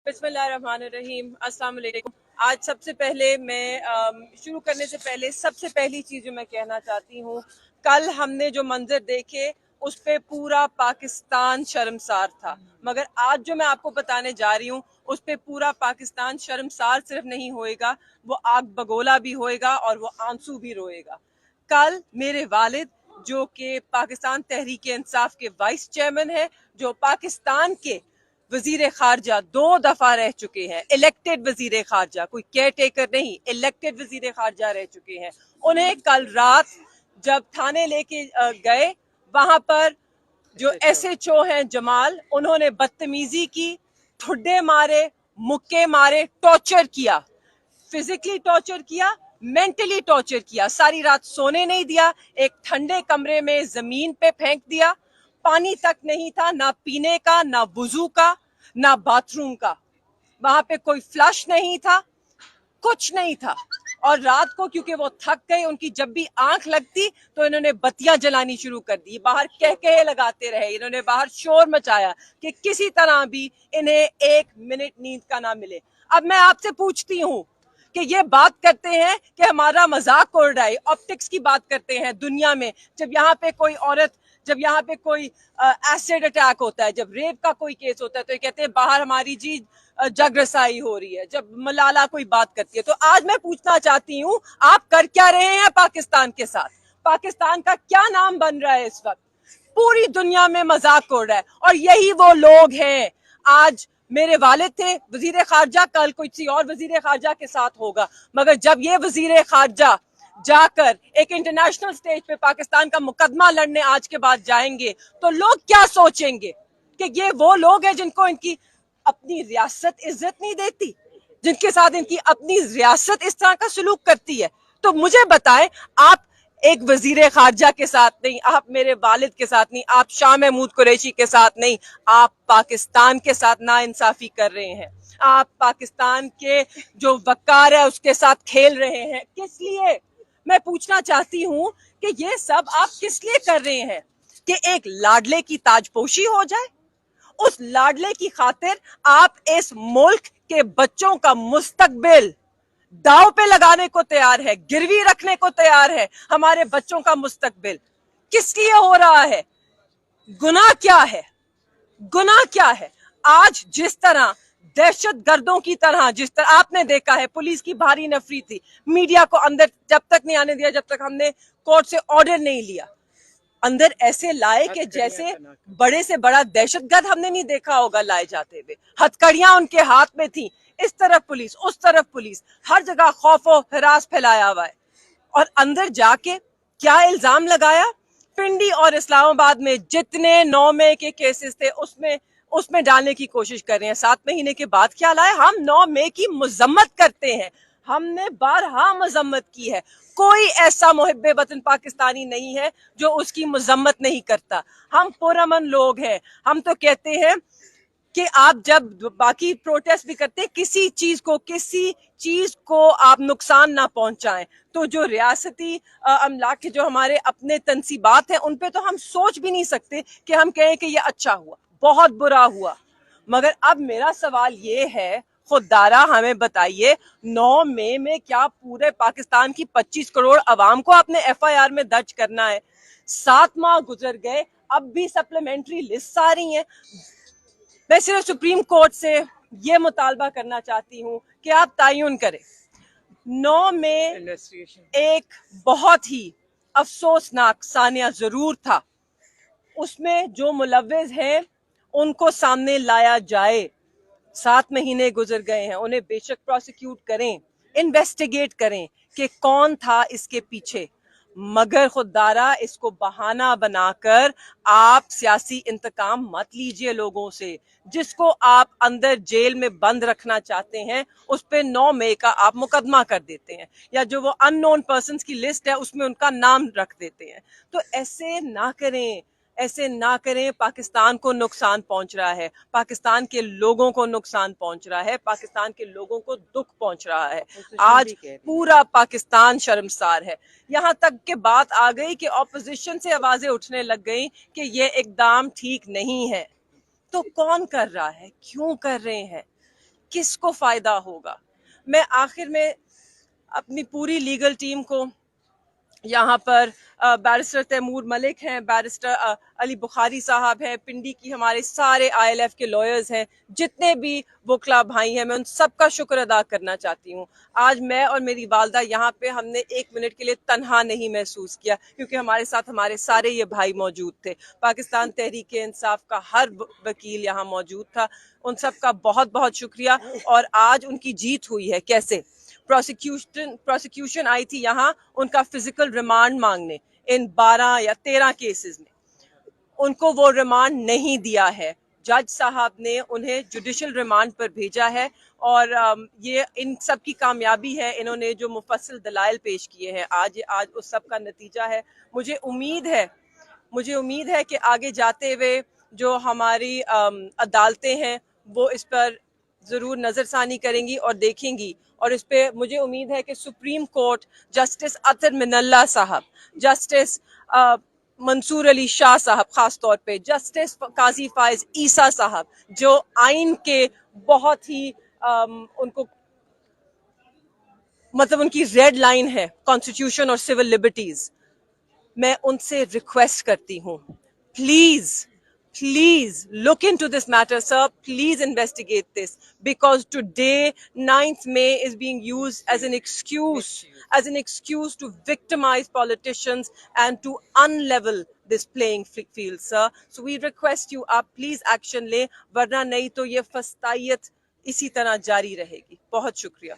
बिस्मिल्लाहिर्रहमानिर्रहीम, अस्सलाम वालेकुम। आज सबसे पहले मैं शुरू करने से पहले सबसे पहली चीज़ जो मैं कहना चाहती हूँ, कल हमने जो मंजर देखे उस पे पूरा पाकिस्तान शर्मसार था, मगर आज जो मैं आपको बताने जा रही हूँ उस पे पूरा पाकिस्तान शर्मसार सिर्फ नहीं होएगा, वो आग बगोला भी होएगा और वो आंसू भी रोएगा। कल मेरे वालिद जो कि पाकिस्तान तहरीक इंसाफ के वाइस चेयरमैन है, जो पाकिस्तान के वजीर खारजा 2 दफा रह चुके हैं, इलेक्टेड वजीर खारजा, कोई केयर टेकर नहीं, इलेक्टेड वजीर खारजा रह चुके हैं, उन्हें कल रात जब थाने लेके गए, वहां पर जो SHO हैं जमाल, उन्होंने बदतमीजी की, ठुड्डे मारे, मुक्के मारे, टॉर्चर किया, फिजिकली टॉर्चर किया, मेंटली टॉर्चर किया, सारी रात सोने नहीं दिया, एक ठंडे कमरे में जमीन पे फेंक दिया, पानी तक नहीं था, ना पीने का, ना वुजू का, ना बाथरूम का, वहां पे कोई फ्लश नहीं था, कुछ नहीं था। और रात को क्योंकि वो थक गए, उनकी जब भी आंख लगती तो इन्होंने बत्तियां जलानी शुरू कर दी, बाहर कहकहे लगाते रहे, इन्होंने बाहर शोर मचाया कि किसी तरह भी इन्हें 1 मिनट नींद का ना मिले। अब मैं आपसे पूछती हूँ कि ये बात करते हैं कि हमारा मजाक उड़ रहा है, ऑप्टिक्स की बात करते हैं दुनिया में, जब यहाँ पे कोई औरत, जब यहाँ पे कोई एसिड अटैक होता है, जब रेप का कोई केस होता है तो ये कहते हैं बाहर हमारी जी जग रसाई हो रही है, जब मलाला कोई बात करती है। तो आज मैं पूछना चाहती हूँ, आप कर क्या रहे हैं पाकिस्तान के साथ? पाकिस्तान का क्या नाम बन रहा है इस वक्त? पूरी दुनिया में मजाक उड़ रहा है, और यही वो लोग हैं। आज मेरे वालिद थे वजीर खारजा, कल किसी और वजीर खारजा के साथ होगा, मगर जब ये वजीर खारजा जाकर एक इंटरनेशनल स्टेज पे पाकिस्तान का मुकदमा लड़ने आज के बाद जाएंगे तो लोग क्या सोचेंगे कि ये वो लोग हैं जिनको इनकी अपनी रियासत इज्जत नहीं देती, जिनके साथ इनकी अपनी रियासत इस तरह का सलूक करती है। तो मुझे बताएं, आप एक वजीर खारजा के साथ नहीं, आप मेरे वालिद के साथ नहीं, आप शाह महमूद कुरैशी के साथ नहीं, आप पाकिस्तान के साथ नाइंसाफी कर रहे हैं, आप पाकिस्तान के जो वकार है उसके साथ खेल रहे हैं। किस लिए? मैं पूछना चाहती हूँ कि ये सब आप किस लिए कर रहे हैं? कि एक लाडले की ताजपोशी हो जाए? उस लाडले की खातिर आप इस मुल्क के बच्चों का मुस्तकबिल दाव पे लगाने को तैयार है, गिरवी रखने को तैयार है, हमारे बच्चों का मुस्तकबिल। किस लिए हो रहा है? गुनाह क्या है? गुनाह क्या है? आज जिस तरह दहशत गर्दों की तरह, जिस तरह आपने देखा है, पुलिस की भारी नफरी थी, मीडिया को अंदर जब तक नहीं आने दिया, जब तक हमने कोर्ट से ऑर्डर नहीं लिया, अंदर ऐसे लाए कि जैसे बड़े से बड़ा दहशतगर्द हमने नहीं देखा होगा लाए जाते हुए। हथकड़ियां उनके हाथ में थी, इस तरफ पुलिस, उस तरफ पुलिस, हर जगह खौफ और हरास फैलाया हुआ है। और अंदर जाके क्या इल्जाम लगाया? पिंडी और इस्लामाबाद में जितने 9 मई के केसेस थे उसमें डालने की कोशिश कर रहे हैं। 7 महीने के बाद क्या लाए? हम 9 मई की मजम्मत करते हैं, हमने बारहा मजम्मत की है, कोई ऐसा मुहिब्बे वतन पाकिस्तानी नहीं है जो उसकी मजम्मत नहीं करता। हम पुरअमन लोग हैं। हम तो कहते हैं कि आप जब बाकी प्रोटेस्ट भी करते हैं, किसी चीज को आप नुकसान ना पहुंचाएं। तो जो रियासती अमलाक के जो हमारे अपने तनसीबात हैं, उन पे तो हम सोच भी नहीं सकते कि हम कहें कि ये अच्छा हुआ, बहुत बुरा हुआ। मगर अब मेरा सवाल ये है, खुदारा हमें बताइए, 9 मई में क्या पूरे पाकिस्तान की 25 करोड़ अवाम को अपने FIR में दर्ज करना है? 7 माह गुजर गए, अब भी सप्लीमेंट्री लिस्ट आ रही हैं। मैं सिर्फ सुप्रीम कोर्ट से ये मुतालबा करना चाहती हूँ कि आप तायुन करें। 9 में एक बहुत ही अफसोसनाक सानिया जरूर था, उसमें जो मुलव्विस हैं उनको सामने लाया जाए। 7 महीने गुजर गए हैं, उन्हें बेशक प्रोसिक्यूट करें, इन्वेस्टिगेट करें कि कौन था इसके पीछे, मगर खुदारा इसको बहाना बनाकर आप सियासी इंतकाम मत लीजिए लोगों से। जिसको आप अंदर जेल में बंद रखना चाहते हैं उस पे 9 मई का आप मुकदमा कर देते हैं, या जो वो अननोन पर्सन्स की लिस्ट है उसमें उनका नाम रख देते हैं। तो ऐसे ना करें, ऐसे ना करें। पाकिस्तान को नुकसान पहुंच रहा है, पाकिस्तान के लोगों को नुकसान पहुंच रहा है, पाकिस्तान के लोगों को दुख पहुंच रहा है। आज पूरा पाकिस्तान शर्मसार है। यहाँ तक के बात आ गई कि ऑपोजिशन से आवाजें उठने लग गई कि ये इकदाम ठीक नहीं है। तो कौन कर रहा है? क्यों कर रहे हैं? کس کو فائدہ ہوگا. میں آخر میں اپنی پوری لیگل ٹیم کو یہاں پر بیرسٹر تیمور ملک ہیں, بیرسٹر علی بخاری صاحب ہیں, پنڈی کی ہمارے سارے آئی ایل ایف کے لائرز ہیں, جتنے بھی وکلا بھائی ہیں, میں ان سب کا شکر ادا کرنا چاہتی ہوں. آج میں اور میری والدہ یہاں پہ ہم نے ایک منٹ کے لیے تنہا نہیں محسوس کیا, کیونکہ ہمارے ساتھ ہمارے سارے یہ بھائی موجود تھے. پاکستان تحریک انصاف کا ہر وکیل یہاں موجود تھا. ان سب کا بہت بہت شکریہ. اور آج ان کی جیت ہوئی ہے. کیسے؟ پروسیکیوشن آئی تھی یہاں ان کا فزیکل ریمانڈ مانگنے ان 12 یا 13 کیسز میں, ان کو وہ ریمانڈ نہیں دیا ہے. جج صاحب نے انہیں جوڈیشل ریمانڈ پر بھیجا ہے, اور یہ ان سب کی کامیابی ہے. انہوں نے جو مفصل دلائل پیش کیے ہیں, آج اس سب کا نتیجہ ہے. مجھے امید ہے کہ آگے جاتے ہوئے جو ہماری عدالتیں ہیں وہ اس پر ضرور نظر ثانی کریں گی اور دیکھیں گی. اور اس پہ مجھے امید ہے کہ سپریم کورٹ جسٹس اطہر من اللہ صاحب, جسٹس منصور علی شاہ صاحب, خاص طور پہ جسٹس قاضی فائز عیسیٰ صاحب, جو آئین کے بہت ہی ان کو مطلب ان کی ریڈ لائن ہے کانسٹیٹیوشن اور سول لبرٹیز. میں ان سے ریکویسٹ کرتی ہوں, please look into this matter, sir. Please investigate this, because today 9th May is being used as an excuse to victimize politicians and to unlevel this playing field, sir. So we request you up, please action لیں, ورنہ نہیں تو یہ فسطائیت اسی طرح جاری رہے گی. بہت شکریہ.